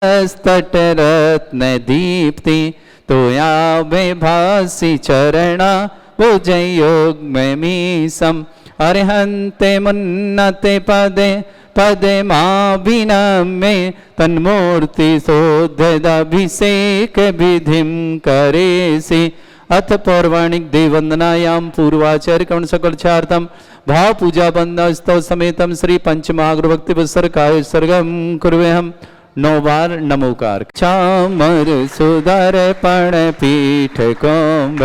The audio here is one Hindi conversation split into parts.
स्तटरत्न दीप्ति तोया भासी चरणा भुजयोग्मीसम अर्हन्ते मुन्नते पदे पदे माभिनमे तन्मूर्ति सोद्धभिषेक विधिं करेसि। अथ पौर्वाणिक देववंदनायां पूर्वाचार्य कर्ण सकलचार्थम भाव पूजा बंदस्तव समेतम श्री पंचमहागुरुभक्ति पुस्तकाय सर्गम कुर्वेहम। 9 बार नमोकार। चामर सुदर्पण पीठ कुंभ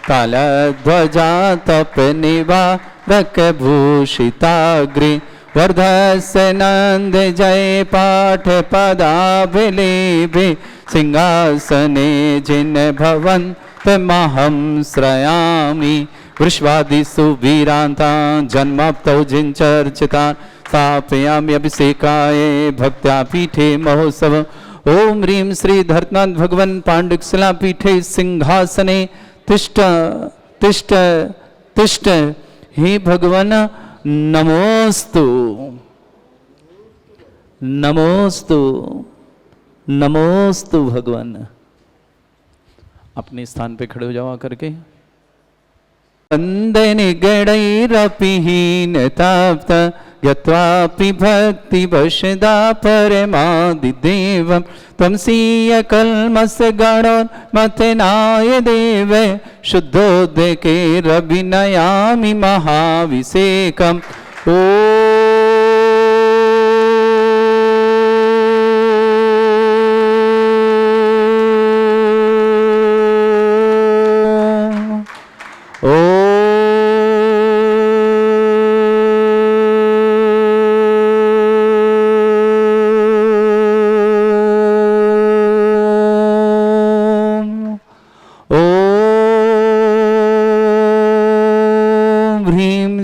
कालध्वजा तप निवारक भूषिताग्रि वर्धस्य नंद जय पाठ पदाभिलेभि सिंहासने जिन भवन महं श्रयामि। वृष्वादिषु वीरान्ता जन्माप्तौ जिञ्चर्चिता स्थापयामि अभिषेकाय भक्त्या पीठे महोत्सव। ओम ह्रीं श्री धर्तनाथ भगवन् पाण्डुकशिला पीठे सिंहासने तिष्ठ तिष्ठ तिष्ठ। हे भगवान नमोस्तु नमोस्तु नमोस्तु भगवान। अपने स्थान पे खड़े हो जाओ आकर के। वंदन गणैरपिहीन ताप्त गत्वापि भक्ति वशदा परमादिदेवं त्वमसीय कल्मस्य गणोन्मथनाय देव शुद्धोदके रविनयामि महाभिषेकम्। ओ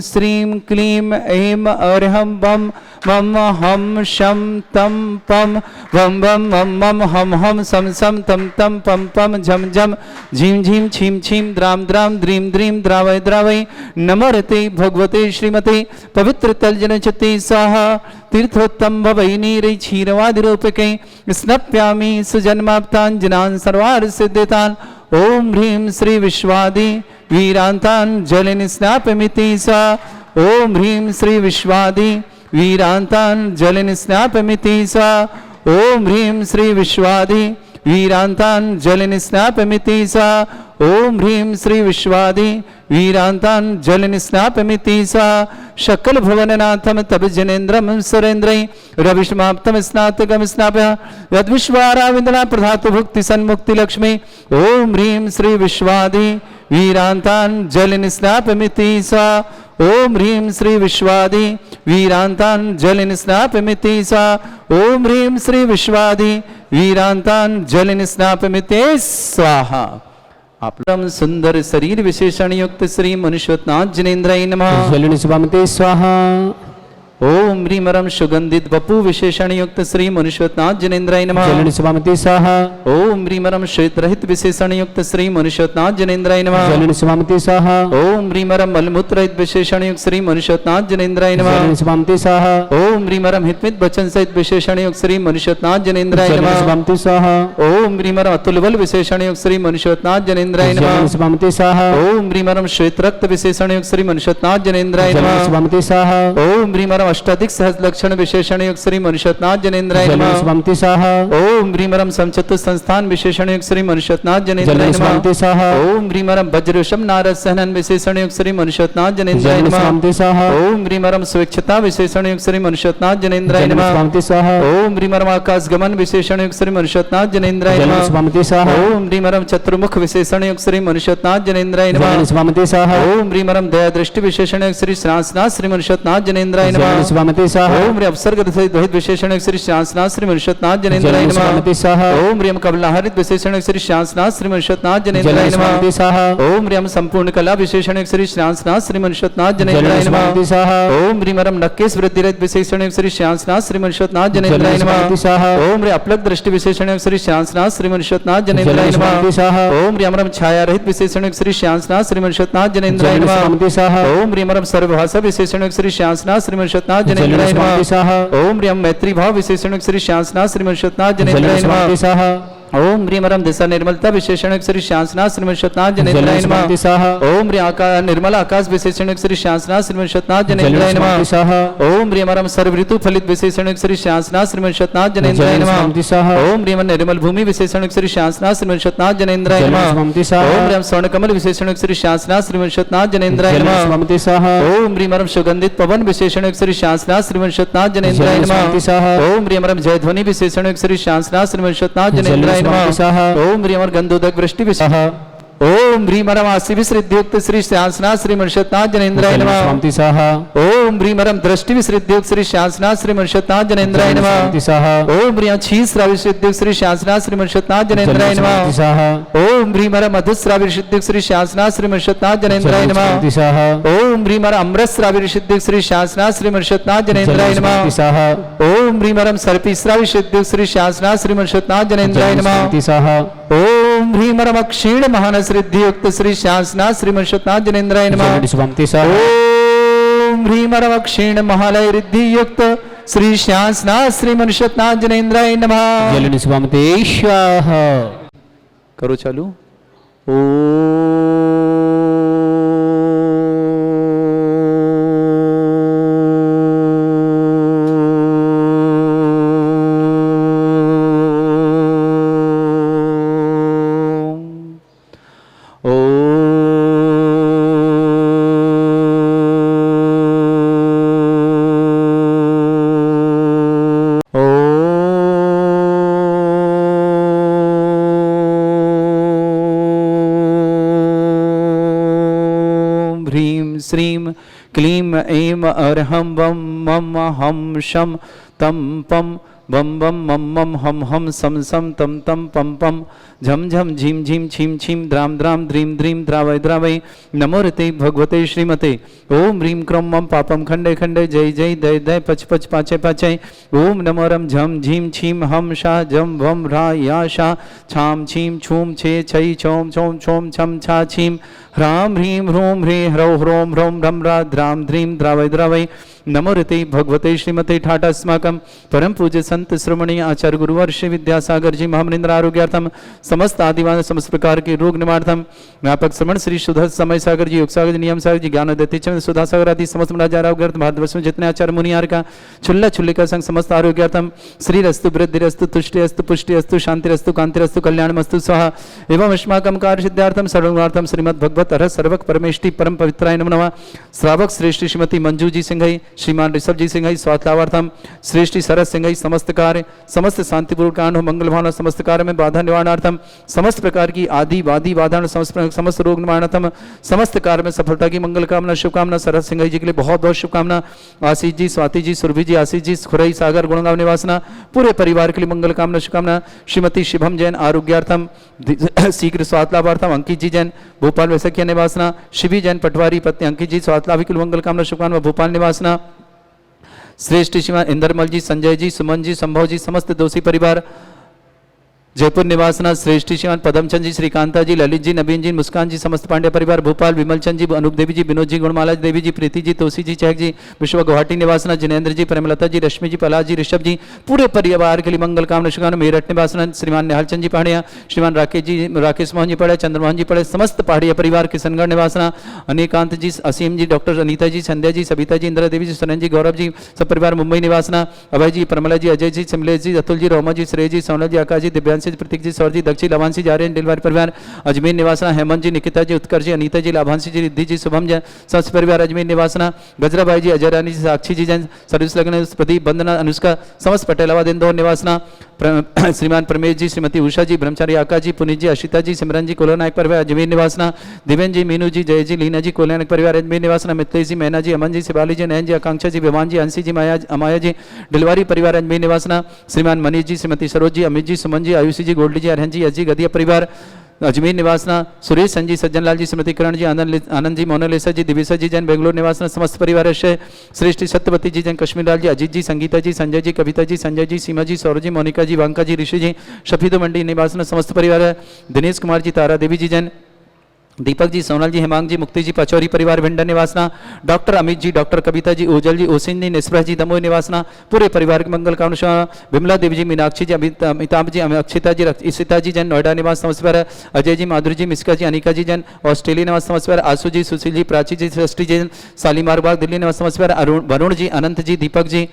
श्रीं क्लीं ऐं अर्हं बम मम हम शम तम पम वम वम मम मम हम हम सम सम तम तम पम पम झम झम झीम झीम छीम छीम द्राम द्राम द्रीम द्रीम द्रावय द्रावय नमरते भगवते श्रीमते पवित्र तलजन चते स्वाहा तीर्थोत्तम भवै नीरै क्षीरवादिरूपके स्नप्यामि सुजन्माप्ताञ्जनान् सर्वार्थ सिद्धितान्। ओम ह्रीं श्री विश्वादि वीरांतान जलिन स्नापमिति सा। ओम ह्रीं श्री विश्वादि वीरांतान जलिन स्नापमिति सा। ओम ह्रीं श्री विश्वादि वीरांतान जलिन स्नापमिति सा। ओम ह्रीं श्री विश्वादि वीरांतान जलिन स्नापमिति सा। शकल भुवननाथम तब जनेन्द्रम सुरेन्द्रै रविष्माप्तम स्नातकम स्नाप्य यद्विश्वाराविंदना प्रधातु भुक्ति सन्मुक्ति लक्ष्मी। ओम ह्रीं श्री विश्वादि वीरांतान जलिन स्नापमिति सा। ओम ह्रीं श्री विश्वादि वीरांतान जलिन स्नापमिति सा। ओम ह्रीं श्री विश्वादि वीरांतान जलिन स्नापमिति स्वाहा। आप सुंदर शरीर विशेषण युक्त श्री मनुष्योत्नाथ जिनेन्द्राय नमः। जलिन स्वामिते स्वाहा। ओम ह्रीमरम सुगंधित बपु विशेषण युक्त श्री मनुष्योत्नाथ जिनेन्द्राय नमः। जलिन स्वामिते स्वाहा। ओम ह्रीमरम श्वेत रहित विशेषण युक्त श्री मनुष्योत्नाथ जिनेन्द्राय नमः। जलिन स्वामिते स्वाहा। ओम ह्रीमरम मलमूत्र रहित विशेषण युक्त श्री मनुष्योत्नाथ जिनेन्द्राय नमः। जलिन स्वामिते स्वाहा। ओम ह्रीमरम हितमित वचन सहित विशेषण युक्त श्री मनुष्योत्नाथ जिनेन्द्राय नमः। जलिन स्वामिते स्वाहा। ओम ह्रीमरम अतुल बल विशेषण युक्त श्री मनुष्योत्नाथ जिनेन्द्राय नमः। जलिन स्वामिते स्वाहा। ओम ह्रीमरम श्वेत रक्त विशेषण युक्त श्री मनुष्योत्नाथ जिनेन्द्राय जलिन नमः। स्वामिते स्वाहा। ओम ह्रीमरम अष्टाधिक सहज लक्षण विशेषण युक्त श्री मनुष्योत्नाथ जिनेन्द्राय जलिन नमः। स्वामिते स्वाहा। ओम ह्रीमरम समचतुर संस्थान विशेषण युक्त श्री मनुष्योत्नाथ जिनेन्द्राय जलिन नमः। स्वामिते स्वाहा। ओम ह्रीमरम वज्रषम नारद सहनन विशेषण युक्त श्री मनुष्योत्नाथ जिनेन्द्राय जलिन नमः। स्वामिते स्वाहा। ओम ह्रीमरम स्वेच्छता विशेषण युक्त श्री मनुष्योत्नाथ जिनेन्द्राय जलिन नमः। स्वामिते स्वाहा। ओम ह्रीमरम आकाश गमन विशेषण युक्त श्री मनुष्योत्नाथ जिनेन्द्राय जलिन नमः। स्वामिते स्वाहा। ओम ह्रीमरम चतुर्मुख विशेषण युक्त श्री मनुष्योत्नाथ जिनेन्द्राय नमः। जलिन स्वामिते स्वाहा। ओम ह्रीमरम दया दृष्टि विशेषण युक्त श्री श्रांसनाथ श्री मनुष्योत्नाथ जिनेन्द्राय नमः। जलिन स्वामिते स्वाहा। ओम ह्रीम अवसर्ग द्वैत विशेषण युक्त श्री श्रांसनाथ श्री मनुष्योत्नाथ जिनेन्द्राय जलिन नमः। स्वामिते स्वाहा। ओम ह्रीम कमलाहरित विशेषण युक्त श्री श्रांसनाथ श्री मनुष्योत्नाथ जिनेन्द्राय जलिन नमः। स्वामिते स्वाहा। ओम ह्रीम संपूर्ण कला विशेषण युक्त श्री श्रांसनाथ श्री मनुष्योत्नाथ जिनेन्द्राय जलिन नमः। स्वामिते स्वाहा। ओम ह्रीमरम नक्केश वृद्धि रहित विशेषण युक्त श्री श्रांसनाथ श्री मनुष्योत्नाथ जिनेन्द्राय जलिन नमः। स्वामिते स्वाहा। ओम ह्रीम अपलक दृष्टि विशेषण युक्त श्री श्रांसनाथ श्री मनुष्योत्नाथ जिनेन्द्राय जलिन नमः। स्वामिते स्वाहा। ओम ह्रीमरम छाया रहित विशेषण युक्त श्री श्रांसनाथ श्री मनुष्योत्नाथ जिनेन्द्राय जलिन नमः। स्वामिते स्वाहा। ओम ह्रीमरम सर्वभाषा विशेषण युक्त श्री श्रांसनाथ श्री मनुष्योत्नाथ श्रीमर्षत्नाथ जनेन्द्राय नमः। ओम ह्रीं मैत्री भाव विशेषण श्री श्यासनाथ श्रीमर्षत्नाथ जनेन्द्राय नमः। ओम ह्रीं मरम दिशा निर्मलता विशेषण श्री श्यासनाथ श्रीमर्षत्नाथ जनेन्द्राय नमः। ओम ह्रीं निर्मल आकाश विशेषण श्री श्यासनाथ श्रीमर्षत्नाथ जनेन्द्राय नमः। ओम ह्रीं मरम सर्व ऋतु फलित विशेषण श्री श्यासनाथ श्रीमर्षत्नाथ जनेन्द्राय नमः। ओम ह्रीं निर्मल भूमि विशेषण श्री श्यासनाथ श्रीमर्षत्नाथ जनेन्द्राय नमः। ओम ह्रीं स्वर्ण कमल विशेषण श्री श्यासनाथ श्रीमर्षत्नाथ जनेन्द्राय नमः। ओम ह्रीं मरम सुगंधित पवन विशेषण श्री श्यासनाथ श्रीमर्षत्नाथ जनेन्द्राय नमः। ओम ह्रीं मरम जयध्वनि विशेषण श्री श्यासनाथ श्रीमर्षत्नाथ जनेन्द्राय नमः। ओम ह्रीं गंधोदक वृष्टि ओम ह्रीं आशी विश्रिद्युक्त श्री श्यासनाथ श्रीमर्षत्नाथ जनेन्द्राय नमः। ओम ह्रीं दृष्टि विश्रिद्युक्त श्री श्यासनाथ श्रीमर्षत्नाथ जनेन्द्राय नमः। ओम ह्रीं क्षीरस्राविश्रिद्युक्त श्री श्यासनाथ श्रीमर्षत्नाथ जनेन्द्राय नमः। ओम ह्रीं मधुस्राविश्रिद्युक्त श्री श्यासनाथ श्रीमर्षत्नाथ जनेन्द्राय नमः। ओम ह्रीं अमृतस्राविश्रिद्युक्त श्री श्यासनाथ श्रीमर्षत्नाथ जनेन्द्राय नमः। ओम ह्रीं सर्पिस्राविश्रिद्युक्त श्री श्यासनाथ श्रीमर्षत्नाथ जनेन्द्राय नमः। ओम ह्रीं क्षीण महान श्रीयुक्त श्री श्यासनाथ श्रीमर्षत्नाथ जनेन्द्राय नमः। ओम ह्रीं क्षीण महालय रिद्धि युक्त श्री श्यासनाथ श्रीमर्षत्नाथ जनेन्द्राय नमः। करो चालू। श्रीं क्लीं ऐं अर्हं वं मम हं शं तं पं बम बम मम मम हम हम सम सम तम तम पम पम झम झम झीम झीम छीम छीम द्राम द्राम द्रीम द्रीम द्रावय द्रावय नमो रते भगवते श्रीमते। ओम ह्रीं क्रम मम पापम खंडे खंडे जय जय दय दय पच पच पाचे पाचे। ओम नमो रम झम झीम छीम हम शा जम वम रा या शा छाम छीम छूम छे छई छोम छोम छोम छम छा छीम ह्राम ह्रीं ह्रूम ह्रीं ह्रौ ह्रोम ह्रौम ह्रम रा द्राम ध्रीम द्रावय द्रावय नमो रते भगवते श्रीमते। ठाटा अस्माकं परम पूज्य संत श्रोमणीय आचार्य गुरुवर श्री विद्यासागर जी महामनिंद्र आरोग्यार्थम समस्त आदिवान समस्त प्रकार के रोग निवारणार्थम व्यापक श्रमण श्री सुधा समय सागर जी योग सागर जी नियम सागर जी ज्ञान देते चंद्र सुधा सागर आदि समस्त आरोग्यार्थ भारतवर्ष में जितने आचार्य मुनियार का छुल्ला छुल्लिका संग समस्त आरोग्यार्थम श्री रस्तु वृद्धिरस्तु तुष्टिरस्तु पुष्टिरस्तु शांतिरस्तु कांतिरस्तु कल्याणमस्तु स्वाहा एवं अस्माकं कार्य सिद्धार्थम सर्वार्थम श्रीमद् भगवत अरह सर्वक परमेष्टि परम पवित्राय नमो नमः। श्रावक श्रेष्ठी श्रीमती मंजू जी सिंघई श्रीमान ऋषभ जी सिंघई स्वास्थ्यार्थम श्रेष्ठी सरस सिंघई समस्त कार्य समस्त शांतिपूर्वक कांड मंगल भावना समस्त कार्य में बाधा निवारणार्थम समस्त प्रकार की आदि वादी बाधा समस्त रोग निवारणार्थम समस्त कार्य में सफलता की मंगल कामना शुभकामना सरस सिंघई जी के लिए बहुत बहुत शुभकामना। आशीष जी स्वाति जी सुरभि जी आशीष जी खुरई सागर गुणगांव निवासना पूरे परिवार के लिए मंगल कामना शुभकामना। श्रीमती शिवम जैन आरोग्यार्थम शीघ्र स्वास्थ्य लाभार्थम अंकित जी जैन भोपाल वैसखिया निवासना शिवी जैन पटवारी पत्नी अंकित जी स्वास्थ्य लाभ के लिए मंगल कामना शुभकामना भोपाल निवासना। श्रेष्ठ श्रीमान इंदरमल जी संजय जी सुमन जी संभव जी समस्त दोषी परिवार जयपुर निवासना। श्रेष्ठ श्रीमान पदमचंद जी श्रीकांता जी ललित जी नवीन जी मुस्कान जी समस्त पांड्या परिवार भोपाल विमलचंद जी अनूप देवी जी विनोद जी गुणमाला देवी जी प्रीति जी तोसी जी चहक जी विश्व गुवाहाटी निवासना जिनेन्द्र जी प्रेमलता जी रश्मि जी पलाश जी ऋषभ जी पूरे परिवार के लिए मंगल कामना शुभकामना। मेरठ निवासना श्रीमान निहालचंद जी पहाड़िया श्रीमान राकेश मोहन जी पढ़े चंद्रमोहन जी पढ़े समस्त पहाड़िया परिवार किशनगढ़ निवासना। अनिकांत जी असीम जी डॉक्टर अनीता जी संध्या जी सविता जी इंदिरा देवी जी सुनन जी गौरव जी सब परिवार मुंबई निवासना। अभय जी परमला जी अजय जी सिमलेश जी अतुल जी रोमा जी श्रेय जी सोनल जी आकाश जी दिव्यांशी जी प्रतीक जी सौर जी दक्षी लाभांशी जा रहे हैं डिलवारी परिवार अजमेर निवासना। हेमंत जी निकिता जी उत्कर्ष जी अनीता जी लाभांशी जी रिद्धि जी शुभम जैन समस्त परिवार अजमेर निवासना। गजराबाई जी अजय रानी जी साक्षी जी जैन सर्विस लगन प्रदीप वंदना अनुष्का समस्त पटेलाबाद इंदौर निवासना। श्रीमान प्रमेश जी श्रीमती उषा जी ब्रह्मचारी आकाश जी पुनीत जी अशिता जी सिमरन जी कोला नायक परिवार अजमेर निवासना। दिव्यन जी मीनू जी जय जी लीना जी कोला नायक परिवार अजमेर निवासना। मित्रेश जी मैना जी अमन जी शिवाली जी नयन जी आकांक्षा जी विवान जी अंशी जी अमाया जी डिलवारी परिवार अजमेर निवासना। श्रीमान मनीष जी श्रीमती सरोज जी अमित जी सुमन जी आयुषी जी गोल्डी जी अरहन जी अजी गदिया परिवार अजमेर निवासना। सुरेश संजी सज्जन लाल जी श्रीमती करण जी आनंद जी मोनालिसा जी दिविसा जी जैन बेंगलोर निवासना। समस्त परिवार श्रेष्ठी सत्यवती जी जैन कश्मीर लाल जी अजीत जी संगीता जी संजय जी कविता जी संजय जी सीमा जी सौरभ जी मोनिका जी वांका जी ऋषि जी शफीदो मंडी निवासना। समस्त परिवार दिनेश कुमार जी तारा देवी जी जैन दीपक जी, सोनल जी, हेमांग जी, मुक्ति जी, पचौरी परिवार भिंडर निवासना, डॉक्टर अमित जी, डॉक्टर कविता जी, ओजल जी, ओसिन जी, निस्प्रह जी, दमोह निवासना, पूरे परिवार की मंगल कामना, विमला देवी जी, मीनाक्षी जी, अमिताभ जी, अक्षिता जी, इशिता जी जैन नोएडा निवास नमस्कार, अजय जी, माधुरी जी, मिस्का जी, अनिका जी जैन ऑस्ट्रेलिया निवास नमस्कार, आशु जी, सुशील जी, प्राची जी, सृष्टि जैन शालीमार बाग दिल्ली निवास नमस्कार, वरुण जी, अनंत जी, दीपक जी,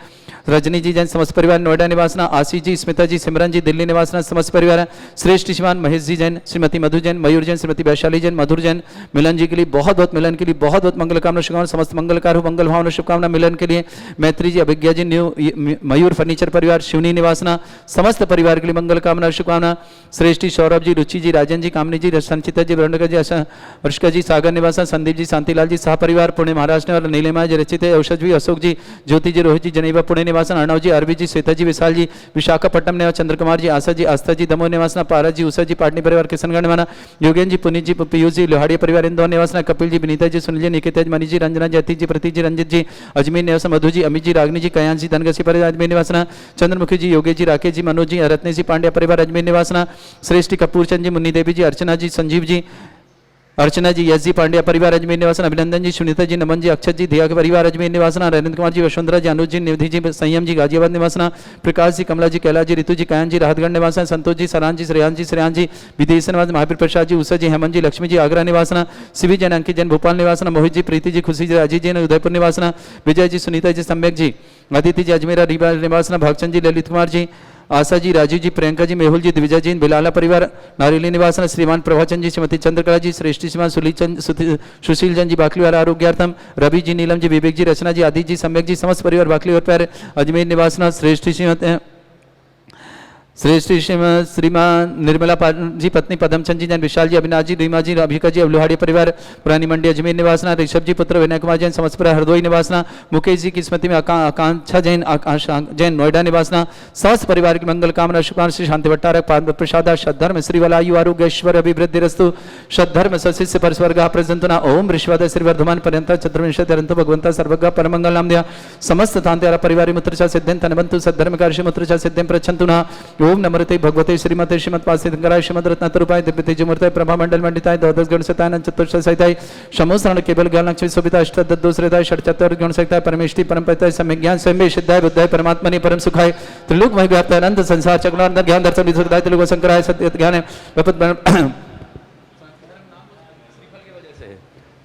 रजनी जी जैन समस्त परिवार नोएडा निवासना, आशीष जी, स्मिता जी, सिमरन जी दिल्ली निवासना समस्त परिवार, श्रेष्ठ शिवान, महेश जी जैन, श्रीमती मधु जैन, मयूर जैन, श्रीमती वैशाली जैन, मधुर जैन, मिलन जी के लिए बहुत बहुत, मिलन के लिए बहुत बहुत मंगल कामना शुभकामना, समस्त मंगलकार हो, मंगल भावना शुभकामना मिलन के लिए, मैत्री जी, अभिज्ञा जी, न्यू मयूर फर्नीचर परिवार शिवनी निवासना समस्त परिवार के लिए मंगल कामना शुभकामना, श्रेष्ठी, सौरभ जी, रुचि जी, राजन जी, कामनी जी, संचिता जी, वरुणिका जी, वर्षिका जी, सागर निवासा, संदीप जी, शांतिलाल जी, सह परिवार पुणे महाराष्ट्र और नीलिमा जी, रचित औषध जी, अशोक जी, ज्योति जी, रोहित जी, जनेवा पुणे निवासन, अर्णव जी, अरविंद जी, श्वेता जी, विशाल जी, विशाखापट्टनम निवास, चंद्रकुमार जी, आशा जी, आस्था जी, दमोह निवासना, पारस जी, उषा जी, पाटनी परिवार, किशनगढ़ निवाना, योगेन जी, पुनीत जी, पीयूष जी, लोहाड़ी परिवार इंदौर निवासना, कपिल जी, विनीता जी, सुनील जी, निकिता जी, मनी जी, रंजना जी, अतीत जी, प्रतीक जी, रंजित जी, अजमेर निवास, मधु जी, अमित जी, रागनी जी, कयान जी, धनगसी परिवार अजमेर निवासना, चंद्रमुखी जी, योगेश जी, राकेश जी, मनोज जी, रत्नेश जी, पांड्या परिवार अजमेर निवासना, श्रेष्ठी कपूर चंद जी, मुन्नी देवी जी, अर्चना जी, संजीव जी, अर्चना जी, यश जी, पांड्या परिवार अजमेर निवासन, अभिनंदन जी, सुनीता जी, नमन जी, अक्षत जी, दिया के परिवार अजमेर निवासना, नरेंद्र कुमार जी, वसुंधरा जी, अनुज जी, निधि जी, संयम जी, गाजियाबाद निवासना, प्रकाश जी, कमला जी, कैलाश जी, ऋतु जी, कायन जी, राहतगढ़ निवासन, संतोष जी, सरान जी, श्रेयान जी, विदेश निवास, महावीर प्रसाद जी, उषा जी, हेमंत जी, लक्ष्मी जी, आगरा निवासना, शिवी जैन, अंकित जैन, भोपाल निवासना, मोहित जी, प्रीति जी, खुशी जी, अजीत जी, उदयपुर निवासना, विजय जी, सुनीता जी, सम्यक जी, अदिति जी, अजमेर रीवा निवासना, भागचंद जी, ललित कुमार जी, आशा जी, राजू जी, प्रियंका जी, मेहुल जी, दिविजय जी, बिलाला परिवार नारेली निवासन, श्रीमान प्रभाचंद जी, श्रीमती चंद्रकला जी, श्रेष्ठी श्रीमान सुशील चंद जी, बाकलीवार आरोग्यार्थम, रवि जी, नीलम जी, विवेक जी, रचना जी, आदित्य जी, सम्यक जी, समस्त परिवार बाकलीवार पैर अजमेर निवासना, श्रेष्ठी श्रीमान निर्मला जी, पत्नी पदमचंद जी जैन, विशाल जी, अविनाश जी, रीमा जी, अभिका जी, लोहाड़ी परिवार पुरानी मंडी अजमेर निवासना, ऋषभ जी, पुत्र विनय कुमार जैन, समस्त परिवार हरदोई निवासना, मुकेश जी की स्मृति में आकांक्षा जैन, आकांक्षा जैन, नोएडा निवासना, समस्त परिवार की मंगल कामना शुभकामना, श्री शांति भट्टारक पाद प्रसाद सद्धर्म श्रीवलायु आरोग्य ऐश्वर्य अभिवृद्धि रस्तु सद्धर्म सशिष्य परस्वर्ग प्रजंतना ओम ऋषवाद श्रीवर्धमान पर्यंत चतुर्विंशतिरंत भगवंता सर्वज्ञ परमंगल नाम दिया समस्त तांत्यारा परिवार मुत्रचा सिद्धेन तनबंतु सद्धर्म कार्य मुत्रचा सिद्धेन प्रच्छन्तुना ओम नमृते भगवते श्रीमते श्रीमद पासिंकराय श्रीमद रत्नतरूपाय दिव्यते जुमूर्ते प्रभा मंडल मंडिताय द्वादश गण सताय चतुर्थ सहिताय समोसरण केवल ज्ञान लक्ष्मी सुविधा अष्टदोषताय षट्चतुर गुण सहिताय परमेष्टि परम पताय सम्यक ज्ञान सम्य सिद्धाय बुद्धाय परमात्मने परम सुखाय त्रिलोक मय व्याप्त अनंत संसार चक्रानंद ज्ञान दर्शन विसुखाय त्रिलोक शंकराय सत्य ज्ञान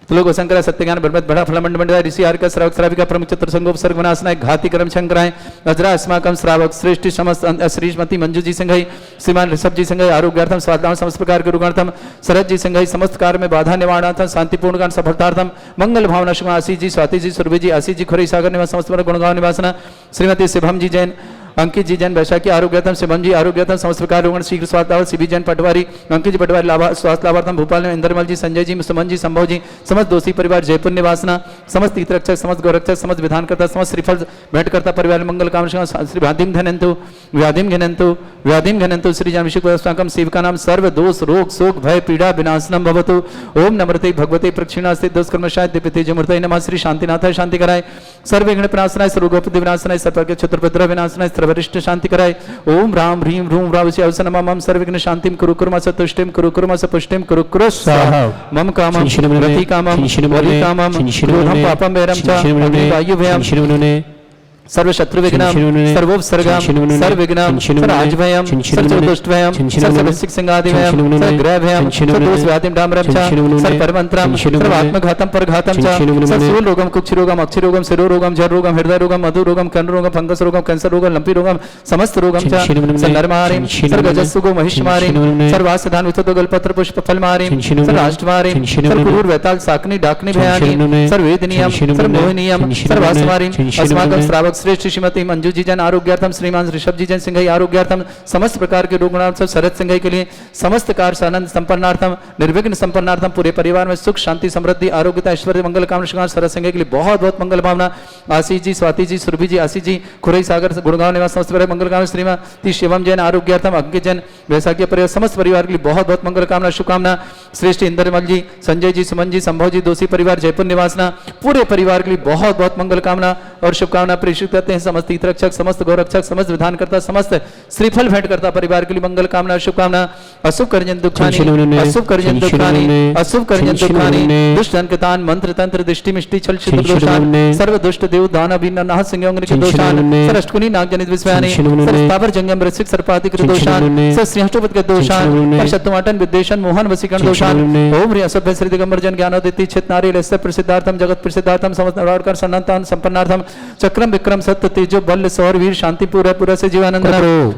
त्रिलोक शंकर सत्य ज्ञान ब्रह्म बड़ा फलमंड मंडल ऋषि आर्क श्रावक श्राविका प्रमुख चतुर्संगोप सर्ग विनाशनाय घाती कर्म शंकराय अजरा अस्माकम श्रावक श्रेष्ठ समस्त श्रीमती मंजू जी सिंघई श्रीमान ऋषभ जी सिंघई आरोग्यार्थम स्वास्थ्य समस्त प्रकार के रुगार्थम शरद जी सिंघई समस्त कार्य में बाधा निवारणार्थम शांतिपूर्ण गान सफलतार्थम मंगल भावना शुभ आशीष जी स्वाति जी सुरभि जी आशीष जी खुरई सागर निवास समस्त गुणगांव निवासना श्रीमती शिवम जी जैन अंकित जी जैन वैशाखी आरोग्यतम शिवम जी आरोग्यतम समस्त प्रकार रोगण शीघ्र स्वास्थ्य शिवी जैन पटवारी अंकित जी पटवारी लाभा स्वास्थ्य लाभार्थम भोपाल में इंद्रमल जी संजय जी सुमन जी संभव जी समस्त दोषी परिवार जयपुर निवासना समस्त हितरक्षक समस्त गौरक्षक समस्त विधानकर्ता समस्त श्रीफल भेंटकर्ता परिवार मंगल कामना श्री व्याधिम घनंतु श्री जानविषुकम सेविका नाम सर्व दोष रोग शोक भय पीड़ा विनाशनम भवतु ओम नमृते भगवते प्रक्षिणास्ते दोषकर्मशाय दिव्यते जमूर्तये नमः श्री शांतिनाथाय शांति कराय सर्व विघ्न विनाशनाय सर्वगोपति विनाशनाय सर्वज्ञ चतुर्भद्र विनाशनाय सर्वरिष्ट शांति कराय ओम राम ह्रीम ह्रूम रावसी अवसनमम सर्वविघ्न शांतिम कुरु कुर्म सतुष्टिम कुरु कुर्म सपुष्टिम कुरु कुरु स्वाहा मम कामं रति कामं वरि कामं क्रोधं पापं वैरं च वायु भयं सर्व शत्रु विघ्नम सर्वोपसर्गम सर्व विघ्नम सर्व भयम सर्व दुष्ट भयम सर्व सिक संगादि भयम सर्व ग्रह भयम सर्व दोष व्याधिम डामरम च सर्व परमंत्रम सर्व आत्मघातम परघातम च सर्व स्थूल रोगम कुक्ष रोगम अक्षि रोगम शिरो रोगम जर रोगम हृदय रोगम मधु रोगम कर्ण रोगम फंगस रोगम कैंसर रोगम लंपी रोगम समस्त रोगम च सर्व नरमारिम सर्व गजस्सुगो महिषमारिम सर्व आसधान विततो गलपत्र पुष्प फलमारिम सर्व अष्टमारिम सर्व क्रूर वैताल साकनी डाकनी भयानी सर्व वेदनियम सर्व मोहनियम सर्व आसमारिम अस्माकं श्रावक श्रेष्ठ श्रीमती मंजू जी जैन आरोग्यार्थम श्रीमान ऋषभ जी जैन सिंघई आरोग्यार्थम समस्त प्रकार के रोगणार्थम शरद सिंघई के लिए समस्त कार्य आनंद संपन्नार्थम निर्विघ्न संपन्नार्थम पूरे परिवार में सुख शांति समृद्धि आरोग्यता ऐश्वर्य मंगल कामना शरद सिंघई के लिए बहुत बहुत मंगल भावना आशीष जी स्वाति जी सुरभि जी आशीष जी खुरई सागर गुड़गांव निवास समस्त मंगल कामना श्रीमती शिवम जैन आरोग्यार्थम अंकित जैन वैसाखी परिवार समस्त परिवार के लिए बहुत बहुत मंगल कामना शुभकामना। श्रेष्ठ इंद्रमल जी, संजय जी, सुमन जी, संभव जी, दोषी परिवार जयपुर निवासना, पूरे परिवार के लिए बहुत बहुत मंगल कामना और शुभकामना प्रेषित करते हैं। समस्त हितरक्षक, समस्त गौरक्षक, समस्त विधानकर्ता, समस्त श्रीफल भेंट करता परिवार के लिए मंगल कामना शुभकामना। अशुभ करजन दुखानी, अशुभ करजन दुखानी, अशुभ करजन दुखानी, दुष्ट अंकतान मंत्र तंत्र दृष्टि मिष्टि छल छिद्र दोषान, सर्व दुष्ट देव दानव विन्न नाह संयोग के दोषान, सर अष्टकुनी नाग जनित विस्मयानि, सर स्थावर जंगम रसिक सर्पाति के दोषान, सर श्रीहष्टपद के दोषान, पर शतवाटन विद्वेषण मोहन वसीकरण दोषान। ओम ह्रीं असभ्य श्री दिगंबर जन ज्ञानोदिति चित नारी लस्य प्रसिद्धार्थम जगत प्रसिद्धार्थम समस्त नवाडकर सन्नतान संपन्नार्थम चक्रम विक्रम सत्य तेजो बल सौर वीर शांति पूरा पूरा से जीवानंद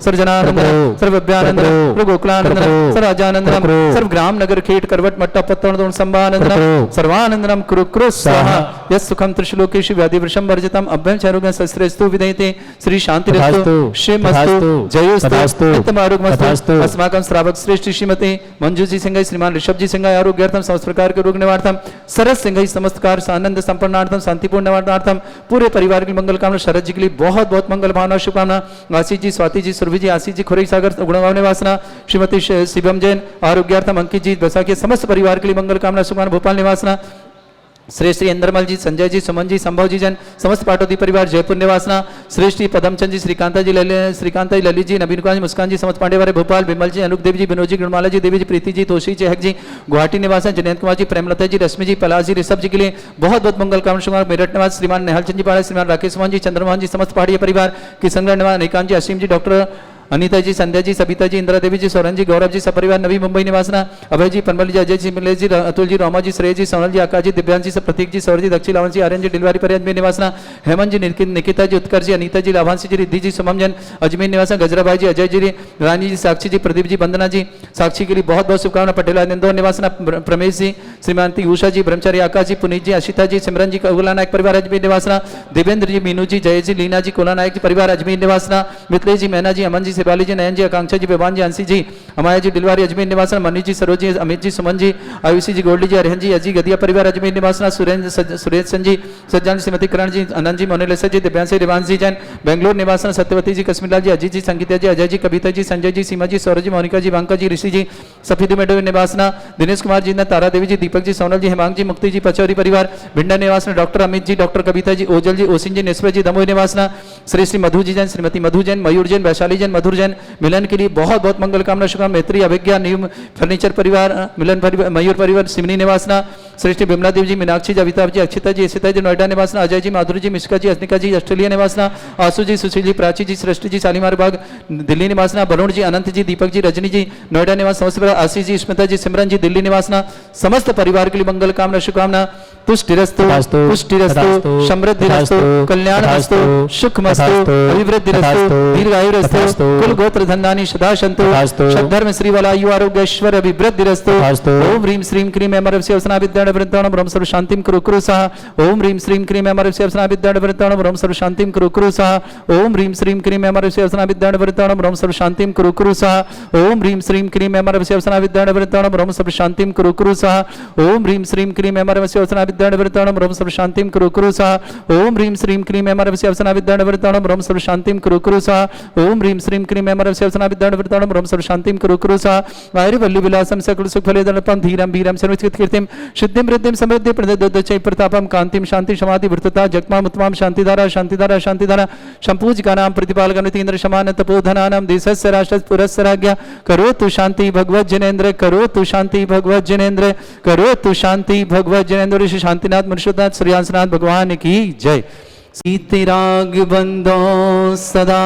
सर्वजनानंद सर्वव्यानंद गोकुलानंद सर्वराजानंद सर्व ग्राम नगर खेट करवट मट्टा पत्तन संभानंद सर्वानंदनम कुरु कुरु स्वाहा यस सुखम त्रिशलोकेषु व्याधि वृषम वर्जितम अभ्यं चरुगं सस्रेस्तु विदयते श्री शांतिरस्तु श्रीमस्तु जयोस्तु नित्यमारोग्यमस्तु। अस्माकं श्रावक श्रेष्ठ श्रीमती मंजू जी सिंह, श्रीमान ऋषभ जी सिंह आरोग्यार्थम समस्त प्रकार के रोग निवारणार्थम, सरस सिंह समस्त कार्य आनंद संपन्नार्थम शांतिपूर्ण निवारणार्थम, पूरे परिवार की मंगल कामना। शरद जी के लिए बहुत बहुत मंगल भावना शुभकामना। आशीष जी, स्वाति जी, सुरभि जी, आशीष जी, खुरई सागर गुणगांव निवासना, श्रीमती शिवम जैन आरोग्यार्थम, अंकित जी बैसाखी समस्त परिवार के लिए मंगल कामना शुभकामना। भोपाल निवासना श्रेष्ठ इंद्रमल जी, संजय जी, सुमन जी, संभव जी जन समस्त पाटोदी परिवार जयपुर निवासना, श्रेष्ठ पदमचंद जी, श्रीकांता जी, ललित जी, नवीन कुमार जी, मुस्कान जी, समस्त पांडेवारे भोपाल, विमल जी, अनुप देव जी, विनोद जी, गुणमाला जी, देवी जी, प्रीति जी, तोशी चहक जी, गुवाहाटी निवासन, जयंत कुमार जी, प्रेमलता जी, रश्मि जी, पलाश जी, ऋषभ जी के लिए बहुत बहुत मंगल कामना शुभकामना। मेरठ निवास श्रीमान नेहालचंद जी पाड़ा, श्रीमान राकेश मोहन जी, चंद्रमोहन जी, समस्त पहाड़ी परिवार, किशनगढ़ निवास निकांत जी, असीम जी, डॉक्टर अनीता जी, संध्या जी, सबिता जी, इंदिरा देवी जी, सोरन जी, गौरव जी, सपरिवार नवी मुंबई निवासना, अभय जी, पनमल जी, अजय जी, मिलेश जी, अतुल जी, रोमा जी, श्रेय जी, सोनल जी, आकाश जी, दिव्यांश जी, प्रतीक जी, सौर जी, दक्षी लावन जी, आर्यन जी, डिलवारी पर अजमेर निवासना, हेमंत जी, निकिता जी, उत्कर्ष जी, अनीता जी, लाभांशी जी, रिद्धि जी, सुमम जन अजमेर निवासना, गजराभाई जी, अजय जी, रानी जी, साक्षी जी, प्रदीप जी, वंदना जी, साक्षी के लिए बहुत बहुत शुभकामना। पटेला इंदौर निवासना, प्रमेश जी, श्रीमती उषा जी, ब्रह्मचारी आकाश जी, पुनीत जी, अशिता जी, सिमरन जी, कोला नायक परिवार अजमेर निवासना, देवेंद्र जी, मीनू जी, जय जी, लीना जी, कोला नायक जी परिवार अजमेर निवासना, मिथिलेश जी, मैना जी, अमन जी, शिवाली जी, नयन जी, आकांक्षा जी, बेबान जी, अंशी जी, अमाया जी, डिलवारी अजमेर निवासना, मनीष जी, सरोज जी, अमित जी, सुमन जी, आयुषी जी, गोल्डी जी, अरिहन जी, अजी गदिया परिवार अजमेर निवासना, सुरेश सन जी, सज्जान श्रीमती करण जी, आनंद जी, मोनिलेसा जी, दिव्यांश रिवांश जी जैन बेंगलोर निवासना, सत्यवती जी, कश्मीरलाल जी, अजीत जी, संगीता जी, अजय जी, कविता जी, संजय जी, सीमा जी, सौरभ जी, मोनिका जी, वांका जी, ऋषि जी, सफीदी मेडो निवासना, दिनेश कुमार जी, तारा देवी जी, दीपक जी, सोनल जी, हेमांग जी, मुक्ति जी, पचौरी परिवार भिंडा निवासना, डॉक्टर अमित जी, डॉक्टर कविता जी, ओजल जी, ओसिन जी, निस्वर जी, दमोह निवासना, श्री श्री मधु जी जैन, श्रीमती मधु जैन, मयूर जैन, वैशाली जैन, मधुर जैन मिलन के लिए बहुत बहुत मंगल कामना शुभकामना। मैत्री अभिज्ञा न्यू फर्नीचर परिवार मिलन परिवार, मयूर परिवार सिमनी निवासना, श्रेष्ठ बिमला देव जी, मीनाक्षी जी, अमिताभ जी, अक्षिता जी, असिता जी, नोएडा निवासना, अजय जी, माधुरी जी, मिश्का जी, अस्निका जी, ऑस्ट्रेलिया निवासना, आसू जी, सुशील जी, प्राची जी, सृष्टि जी, शालीमार बाग दिल्ली निवासना, वरुण जी, अनंत जी, दीपक जी, रजनी जी, नोएडा निवास, समस्त आशीष जी, स्मिता जी, सिमरन जी, दिल्ली निवासना, समस्त परिवार के लिए मंगल कामना शुभकामना। तुष्टिरस्तु पुष्टिरस्तु समृद्धिरस्तु कल्याणमस्तु सुखमस्तु अभिवृद्धिरस्तु दीर्घायुरस्तु कुल गोत्र धन्यानि सदा सन्तु सद्धर्म श्रीवलायु आरोग्य ऐश्वर्य अभिवृद्धिरस्तु। ओम ह्रीं श्रीं क्रीं अमरस्य अवसना विद्याण वृत्ताणं ब्रह्म सर्व शांतिं कुरु कुरु सः। ओम ह्रीं श्रीं क्रीं अमरस्य अवसना विद्याण वृत्ताणं ब्रह्म सर्व शांतिं कुरु कुरु सः। ओम ह्रीं श्रीं क्रीं अमरस्य अवसना विद्याण वृत्ताणं ब्रह्म सर्व शांतिं कुरु कुरु सः। ओम ह्रीं श्रीं क्रीं अमरस्य अवसना विद्याण वृत्ताणं ब्रह्म सर्व शांतिं कुरु कुरु सः। ओम ह्रीं श्रीं क्रीं अमरस्य अवसना विद्याण वृत्ताणं ब्रह्म सर्व शांतिं कुरु कुरु सः। ओम ह्रीं श्रीं क्रीं अमरस्य अवसना विद्याण वृत्ताणं ब्रह्म सर्व शांतिं कुरु कुरु सः। ओम ह्रीं श्रीं क्रीं अमरस्य अवसना विद्याण वृत्ताणं ब्रह्म सर्व शांतिं कुरु कुरु सः। आयुर्वल्ली विलासं सकल सुख फलेदनपं धीरं वीरं सर्वचित कीर्तिं सिद्धिं वृद्धिं समृद्धि प्रदोदचै प्रतापं कांतिं शांति समाधि वृत्तता जगमाम उत्तमां शांतिधारा शांतिधारा शांतिधारा संपूजकानां प्रतिपालकनितीन्द्र शमान तपोधनानां देशस्य राष्ट्रस्य पुरस्य राज्ञा करोतु शांति भगवत जनेन्द्र करोतु शांति भगवत जनेन्द्र करोतु शांति भगवत जनेन्द्र। श्री शांतिनाथ मनुष्यनाथ श्रेयांसनाथ भगवान की जय। सीतिराग बंदो सदा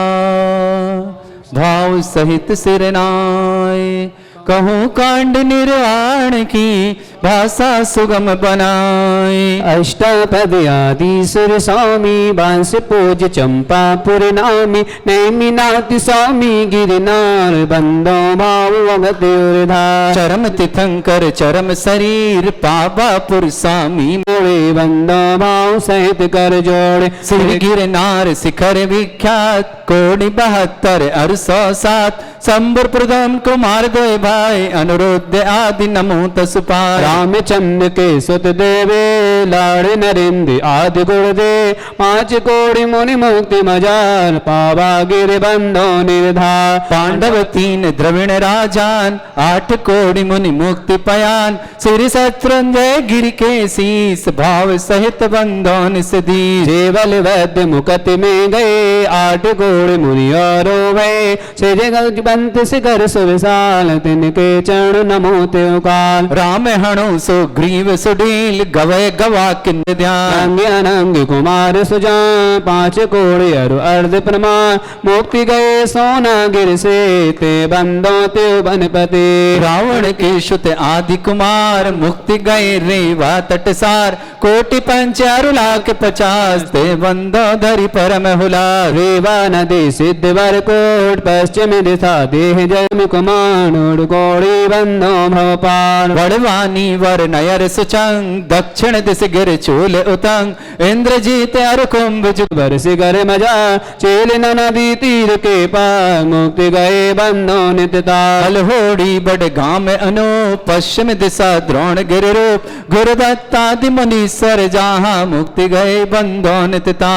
भाव सहित सिरनाए कहूँ कांड निर्वाण की भाषा सुगम बनाए। अष्टपद आदि सुर स्वामी बांस पूज चंपापुर नामी नैमिनाथ स्वामी गिरनार बंदो भाव भगत उर्धार। चरम तीर्थंकर चरम शरीर पावापुर स्वामी मोड़े बंदो भाव सहित कर जोड़े। श्री गिरनार शिखर विख्यात कोटि 72 और 107 शंभुर प्रधान कुमार दो भाई अनुरुद्ध आदि नमो तसुपार। रामचंद्र के सुत देवे लाड़ नरेंद्र आदि गुण दे 5 कोटि मुनि मुक्ति मजार पावा गिर बंधो निर्धार पांडव 3 द्रविण राजान 8 कोटि मुनि मुक्ति पयान श्री शत्रुंजय गिर के शीस भाव सहित बंधो निसदी जेवल वैद्य मुकति में गए 8 कोटि मुनि और भय श्री जगवंत शिखर सुविशाल तिनके चरण नमो त्यो काल राम हणु सुग्रीव सुडील गवय गवा किन ध्यान अनंग कुमार सुजान 5 कोटि अरु अर्ध प्रमाण मुक्ति गए सोना गिर से ते बंदो ते बनपति रावण के शुत आदि कुमार मुक्ति गए रेवा तटसार कोटि 5 अरु लाख 50 ते बंदो धरि परम हुला रेवा नदी सिद्ध वर कोट पश्चिम दिशा देह जम कुमार कोड़ी बंदो भवपाल वड़वानी वर नयर सुचंग दक्षिण दिश गिर चूल उतंग इंद्रजीत अरु कुंभ बरस कर मजा चेल नदी तीर के पार मुक्ति गए बंदो नित्यता अलहोड़ी बड़ गाम अनु पश्चिम दिशा द्रोण गिर रूप गुरुदत्तादि मुनीश्वर जहाँ मुक्ति गए बंदो नित्यता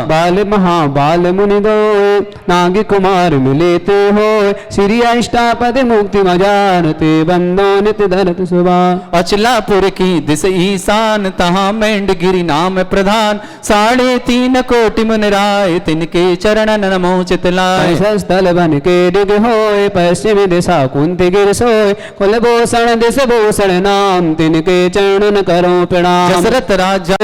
बाल महाबाल मुनि दो नागी कुमार मिले ते हो श्री अष्टापद मुक्ति मजार ते बंदो नित्य धरत सुबा अचलापुर की दिश ईशान तहाँ मेंढ गिरी नाम प्रधान 3.5 कोटि मुन राय तिनके चरण नमो चितलाय स्थल बन के डिग होय पश्चिम दिशा कुंती गिर सोय कुलभूषण दिश भूषण नाम तिनके चरण करो प्रणाम दशरथ राजा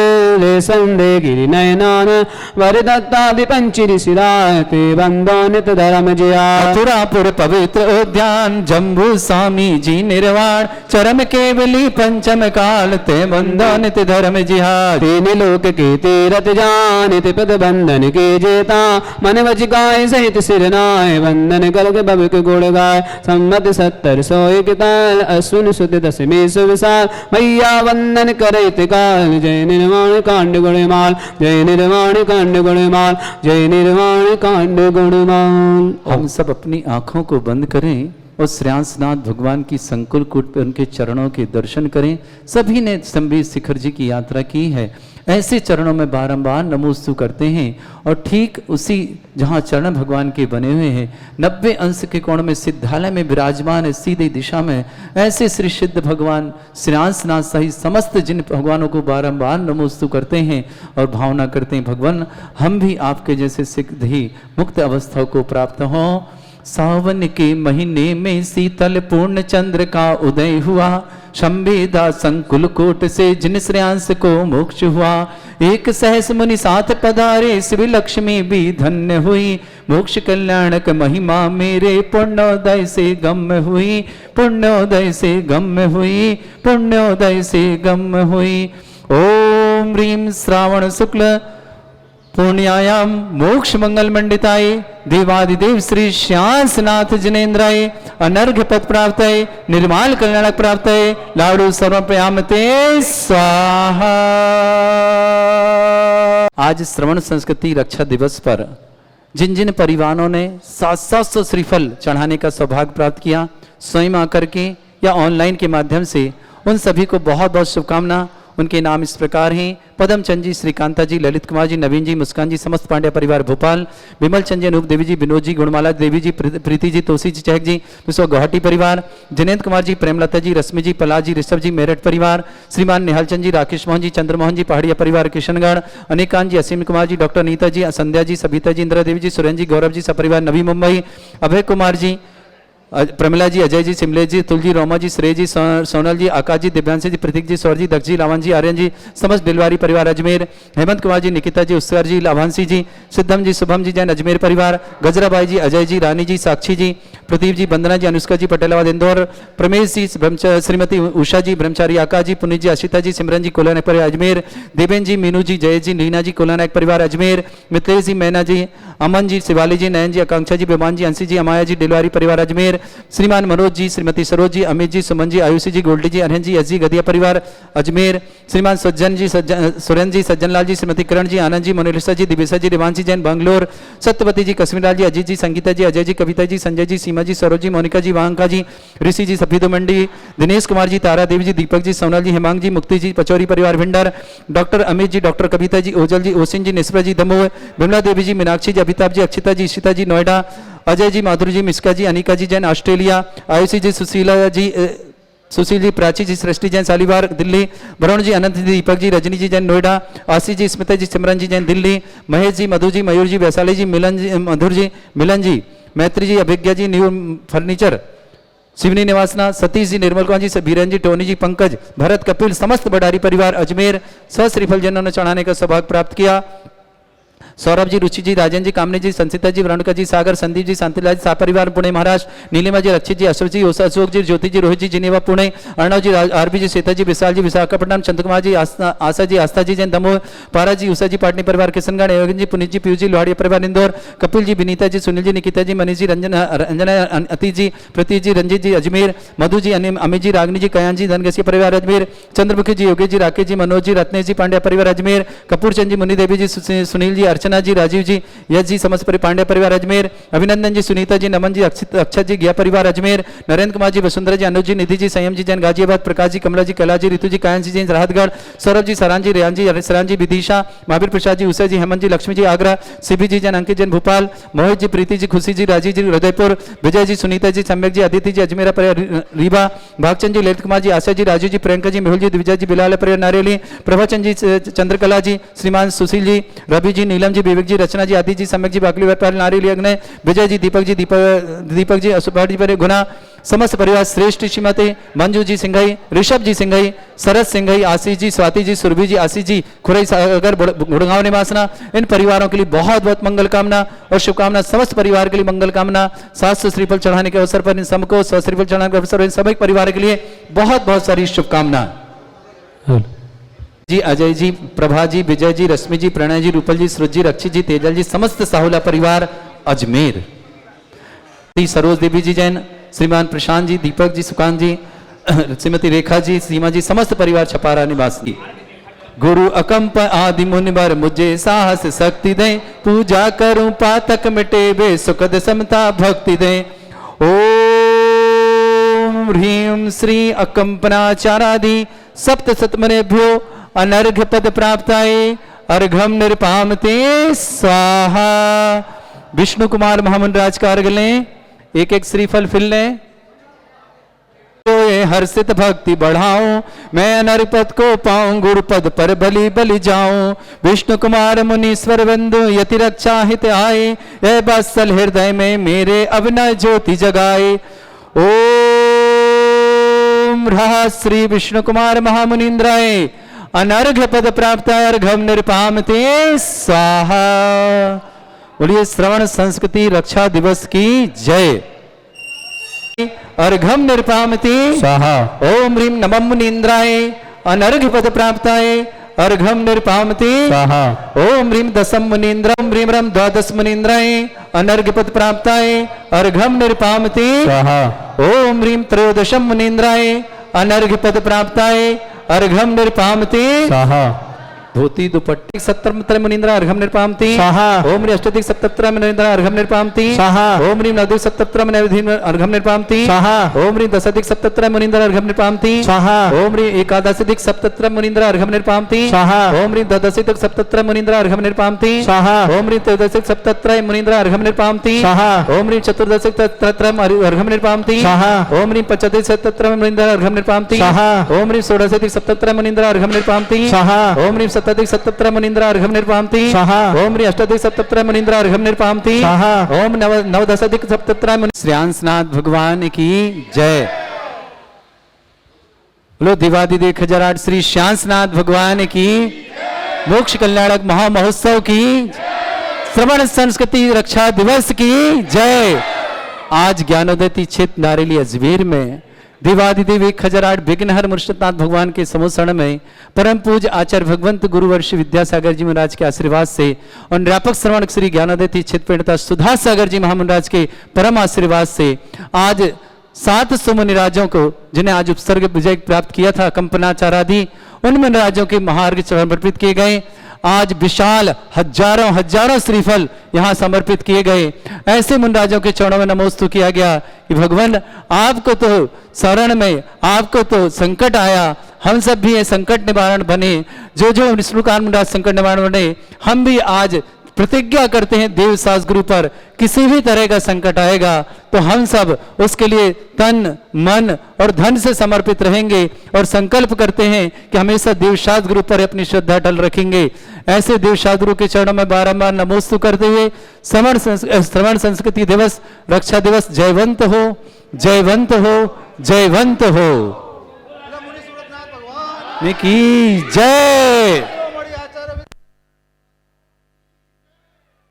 संदे गिरि नयनान वर दत्तादि पंचि शिराय ते बंदो नित धर्म जया मथुरापुर पवित्र उद्यान जम्बू स्वामी जी निर्वाण चरम केवली पंचम काल ते बंदो नित धर्म जिहाद तीन लोक के तीरथ जान ते पद बंधन के जेता मन वच गाय सहित सिरनाय वंदन गलग बबिक गुण गाय सम्मत 70 101 ताल अश्विन सुद दशमी सुविशाल मैया वंदन करैत काल जय निर्माण कांड गुणमाल जय निर्माण कांड गुणमाल जय निर्माण कांड गुणमाल। हम सब अपनी आंखों को बंद करें और श्रेयांसनाथ भगवान की संकुल कूट पर उनके चरणों के दर्शन करें। सभी ने संबीर शिखर जी की यात्रा की है, ऐसे चरणों में बारंबार नमोस्तु करते हैं और ठीक उसी जहाँ चरण भगवान के बने हुए हैं 90 अंश के कोण में सिद्धालय में विराजमान है, सीधी दिशा में ऐसे श्री सिद्ध भगवान श्रेयांसनाथ सहित समस्त जिन भगवानों को बारंबार नमोस्तु करते हैं और भावना करते हैं भगवान हम भी आपके जैसे सिद्ध ही मुक्त अवस्था को प्राप्त हों। सावन के महीने में शीतल पूर्ण चंद्र का उदय हुआ, शंभेदा संकुल कोट से जिन श्रेयांस को मोक्ष हुआ। एक सहस मुनि साथ पधारे शिव लक्ष्मी भी धन्य हुई, मोक्ष कल्याणक महिमा मेरे पुण्योदय से गम्य हुई, पुण्योदय से गम्य हुई, पुण्योदय से गम्य हुई। ओम ह्रीं श्रावण शुक्ल पुण्यायाम मोक्ष मंगल मंडिताय देवादिदेव श्री श्रेयांसनाथ जिनेन्द्राय अनर्घ्य पद प्राप्तये निर्माल कल्याणक प्राप्तये लाडू सर्वप्रयामते स्वाहा। आज श्रवण संस्कृति रक्षा दिवस पर जिन जिन परिवारों ने 700 श्रीफल चढ़ाने का सौभाग्य प्राप्त किया स्वयं आकर के या ऑनलाइन के माध्यम से, उन सभी को बहुत बहुत शुभकामना। उनके नाम इस प्रकार हैं: पदम चंद जी, श्रीकांता जी, ललित कुमार जी, नवीन जी, मुस्कान जी, समस्त पांड्या परिवार भोपाल, विमल चंद जी, अनूप देवी जी, विनोद जी, गुणमाला देवी जी, प्रीति जी, तोसी जी, चहक जी, विश्व गुवाहाटी परिवार, जिनेन्द्र कुमार जी, प्रेमलता जी, रश्मि जी, पलाश जी, ऋषभ जी, मेरठ परिवार, श्रीमान निहाल चंद जी, राकेश मोहन जी, चंद्रमोहन जी, पहाड़िया परिवार किशनगढ़, अनिकांत जी, असीम कुमार जी, डॉक्टर नीता जी, संध्या जी, सबिता जी, इंदिरा देवी जी, सुरेंद्र जी, गौरव जी, सपरिवार नवी मुंबई, अभय कुमार जी, प्रमिला जी, अजय जी, सिमले जी, तुलजी, रोमा जी, श्रेय जी, सोनल जी, आकाश जी, दिव्यांशी जी, प्रतीक जी, स्वर जी, दक्ष जी, लावन जी, आर्यन जी, समस्त दिलवारी परिवार अजमेर, हेमंत कुमार जी, निकिता जी, उत्सर जी, लाभांशी जी, सिद्धम जी, शुभम जी, जैन अजमेर परिवार, गजराबाई जी, अजय जी, रानी जी, साक्षी जी, प्रदीप जी, वंदना जी, अनुष्का जी, पटेलाबाद इंदौर, प्रमेश जी, श्रीमती उषा जी, ब्रह्मचारी आकाश जी, पुनीत जी, अशिता जी, सिमरन जी, कोलानायक परिवार अजमेर, देवेन जी, मीनू जी, जय जी, नीना जी, कोलानायक परिवार अजमेर, मित्रेश जी, मैना जी, अमन जी, शिवाली जी, नयन जी, आकांक्षा जी, विमान जी, अंशी जी, अमाया जी, डिलवारी परिवार अजमेर, श्रीमान मनोज जी, श्रीमती सरोज जी, अमित जी, सुमन जी, आयुषी जी, गोल्डी जी, अरहन जी, एस जी, गदिया परिवार अजमेर, श्रीमान सज्जन जी, सुरेंद्र जी, सज्जनलाल जी, श्रीमती किरण जी, आनंद जी, मोनिलिसा जी, दिव्यसा जी, रिवांशी जैन, बंगलोर, सत्यवती जी, कश्मीरलाल जी, अजीत जी, संगीता जी, अजय जी, कविता जी, संजय जी, सीमा सीमा जी, सरोज जी, मोनिका जी, वांका जी, ऋषि जी, सफीदो मंडी, दिनेश कुमार जी, तारा देवी जी, दीपक जी, सोनल जी, हेमांग जी, मुक्ति जी, पचौरी परिवार भिंडर, डॉक्टर अमित जी, डॉक्टर कविता जी, ओजल जी, ओसिन जी, निस्पा जी, दमोह, विमला देवी जी, मीनाक्षी जी, अमिताभ जी, अक्षिता जी, इशिता जी, नोएडा, अजय जी, माधुरी जी, मिस्का जी, अनिका जी जैन ऑस्ट्रेलिया, आयुषी जी, सुशीला जी, सुशील जी, प्राची जी, सृष्टि जैन सालीवार दिल्ली, वरुण जी, अनंत जी, दीपक जी, रजनी जी जैन नोएडा, आशीष जी, स्मिता जी, सिमरन जी जैन दिल्ली, महेश जी, मधु जी, मयूर जी, वैशाली जी, मिलन जी, मधुर जी, मिलन जी, मैत्री जी, अभिज्ञा जी, न्यू फर्नीचर, शिवनी निवासना, सतीश जी, निर्मल कुमार जी, बीरन जी, टोनी जी, पंकज, भरत, कपिल, समस्त बडारी परिवार अजमेर श्रीफल जनों ने चढ़ाने का सौभाग्य प्राप्त किया। सौरभ जी, रुचि जी, राजन जी, कामनी जी, संसिता जी, वरुणिका जी, सागर, संदीप जी, शांतिलाल जी, परिवार पुणे महाराष्ट्र, नीलिमा जी, रक्षित जी, अशोक जी, अशोक जी, ज्योति जी, रोहित जी, जिनेवा पुणे, अर्णव जी, आरबी जी, श्वेता जी, विशाल जी, विशाखापट्टनम, चंद्रकुमार जी, आशा जी, आस्था जी जैन दमोह, पारा जी, उषा जी, पाटनी परिवार किशनगढ़, योगन जी, पुनीत जी, पीयूष जी, लोहाड़िया परिवार इंदौर, कपिल जी, विनीता जी, सुनील जी, निकिता जी, मनीष जी, रंजना अतीत जी, प्रतीक जी, रंजीत जी, अजमेर, मधु जी, अमित जी, रागनी जी, कयान जी, धनगसिया परिवार अजमेर, चंद्रमुखी जी, योगेश जी, राकेश जी, मनोज जी, रत्नेश जी, पांड्या परिवार अजमेर, कपूर चंद जी, मुनि देवी जी, सुनील जी, अर्चना जी, राजीव जी, यश जी, समस्त पांड्या परिवार अजमेर, अभिनंदन जी, सुनीता जी, नमन जी, अक्षत जी, गया परिवार अजमेर, नरेंद्र कुमार जी, वसुंधरा जी, अनुज जी, निधि जी, संयम जी जैन गाजियाबाद, प्रकाश जी, कमला जी, कैलाश जी, ऋतु जी, कायन जी जैन राहतगढ़, सौरभ जी, सरान जी, रेहान जी, सरान जी, विदिशा, महावीर प्रसाद जी, उषा जी, हेमंत जी, लक्ष्मी जी, आगरा, सीबी जी जैन, अंकित जैन भोपाल, मोहित जी, प्रीति जी, खुशी जी, राजीव जी, हृदयपुर, विजय जी, सुनीता जी, सम्यक जी, अदिति जी, अजमेरा परिवार रीवा, भागचंद जी, ललित कुमार जी, आशा जी, राजू जी, प्रियंका जी, मेहुल जी, दिविजय जी, बिलाल परिवार नारेली, प्रभाचंद जी, चंद्रकला जी, श्रीमान सुशील जी, रवि जी, नीलम जी, विवेक जी, रचना जी, आदि जी, सम्यक जी, बाकली व्यापार नारेली अग्नय, विजय जी, दीपक जी, असुपाट जी पर गुना, समस्त परिवार श्रेष्ठ श्रीमती मंजू जी सिंघई, ऋषभ जी सिंघई, शरद सिंघई, आशीष जी, स्वाति जी, सुरभि जी, आशीष जी, खुरई सागर, गुड़गांव निवासना, इन परिवारों के लिए बहुत बहुत मंगल कामना और शुभकामना। समस्त परिवार के लिए मंगल कामना। 700 श्रीफल चढ़ाने के अवसर पर इन सबको 100 श्रीफल चढ़ाने के अवसर पर इन सभी परिवार के लिए बहुत बहुत सारी शुभकामना जी। अजय जी, प्रभा जी, विजय जी, रश्मि जी, प्रणय जी, रूपल जी, सुरज जी, रक्षित जी, तेजल जी, समस्त साहुला परिवार अजमेर, सरोज देवी जी जैन, श्रीमान प्रशांत जी, दीपक जी, सुकांत जी, श्रीमती रेखा जी, सीमा जी, समस्त परिवार छपारा निवासी। गुरु अकंप आदि मुनिवर मुझे साहस शक्ति दे, पूजा करूं पातक मिटे वे सुखद समता भक्ति दे। ओम ह्रीं श्री अकंपनाचारादि सप्त सतमनेभ्यो अनर्घ्य पद प्राप्ताय अर्घम निरपामते स्वाहा। विष्णु कुमार महामंड राज का अर्घ लें, एक एक श्रीफल फिल लें। हर्षित भक्ति बढ़ाऊं, मैं अनर्पद को पाऊं, गुरुपद पर बलि बलि जाऊं। विष्णु कुमार मुनीश्वर बंधु यति रक्षा हित आए, ए बत्सल हृदय में मेरे अविनय ज्योति जगाए। ओम रहा श्री विष्णु कुमार महामुनीन्द्राय अनर्घ्य पद प्राप्त अर्घम निरपामते स्वाहा। बोलिए श्रवण संस्कृति रक्षा दिवस की जय। अर्घम निरपामते स्वाहा। ओम ह्रीं नमः मुनीन्द्राय अनर्घ्य पद प्राप्ताय अर्घम निरपामते स्वाहा। ओम ह्रीं दशम मुनीन्द्रम ह्रीं रम द्वादश मुनीन्द्राय अनर्घ्य पद प्राप्ताय अर्घम निरपामते स्वाहा। ओम ह्रीं त्रयोदशम मुनीन्द्राय अनर्घ्य पद प्राप्ताय अर्घम निरपामते स्वाहा। धोती दुपट्टी 70 मुनीन्द्रा अर्घम निरपामति स्वाहा। ओम ह्रीं अष्टदिक 77 मुनीन्द्रा अर्घम निरपामति स्वाहा। ओम ह्रीं नवदिक 77 मुनीन्द्रा अर्घम निरपामति स्वाहा। ओम ह्रीं दशदिक 77 मुनीन्द्रा अर्घम निरपामति स्वाहा। ओम ह्रीं एकादशदिक 77 मुनीन्द्रा अर्घम निरपामति स्वाहा। ओम ह्रीं द्वादशिक 77 मुनीन्द्रा अर्घम निरपामति स्वाहा। ओम ह्रीं त्रयोदशिक 77 मुनीन्द्रा अर्घम निरपामति स्वाहा। ओम ह्रीं चतुर्दशिक 77 अर्घम निरपामति स्वाहा। ओम ह्रीं पंचदशिक 77 मुनीन्द्रा अर्घम निरपामति स्वाहा। ओम ह्रीं षोडशिक 77 मुनीन्द्रा अर्घम निरपामति स्वाहा। ओम ह्रीं सप्तदिक 77 मुनीन्द्रा अर्घम निरपामति स्वाहा। ओम ह्रीं अष्टदिक 77 मुनीन्द्रा अर्घम निरपामति स्वाहा। ओम नवदशदिक 77 श्रेयांसनाथ भगवान की जय। लो दिवादिदेव खजराट श्री श्यामनाथ भगवान की, मोक्ष कल्याणक महामहोत्सव की, श्रवण संस्कृति रक्षा दिवस की जय। आज ज्ञानोदय क्षेत्र नारेली अजमेर में दिवादिदेव खजराट विघ्नहर मुर्शिदनाथ भगवान के समोसरण में परम पूज आचार्य भगवंत गुरुवर्षी विद्यासागर जी महाराज के आशीर्वाद से और व्यापक श्रवण श्री ज्ञानोदय क्षेत्र पंडिता सुधा सागर जी महामंडराज के परम आशीर्वाद से आज 700 मुनिराजों को, जिन्हें आज उपसर्ग विजय प्राप्त किया था कंपनाचारादि, उन मुनिराजों के महार्घ समर्पित किए गए। आज विशाल हजारों हजारों श्रीफल यहाँ समर्पित किए गए। ऐसे मुनराजों के चरणों में नमोस्तु किया गया कि भगवान आपको तो शरण में, आपको तो संकट आया, हम सब भी ये संकट निवारण बने। जो जो श्लोकान मुनराज संकट निवारण बने, हम भी आज प्रतिज्ञा करते हैं देव सास गुरु पर किसी भी तरह का संकट आएगा तो हम सब उसके लिए तन मन और धन से समर्पित रहेंगे और संकल्प करते हैं कि हमेशा देवशास्त्र गुरु पर अपनी श्रद्धा डल रखेंगे। ऐसे देवशास्त्र गुरु के चरणों में बारंबार नमोस्तु करते हुए श्रवण संस्कृति दिवस, रक्षा दिवस जयवंत हो, जयवंत हो, जयवंत हो। की जय।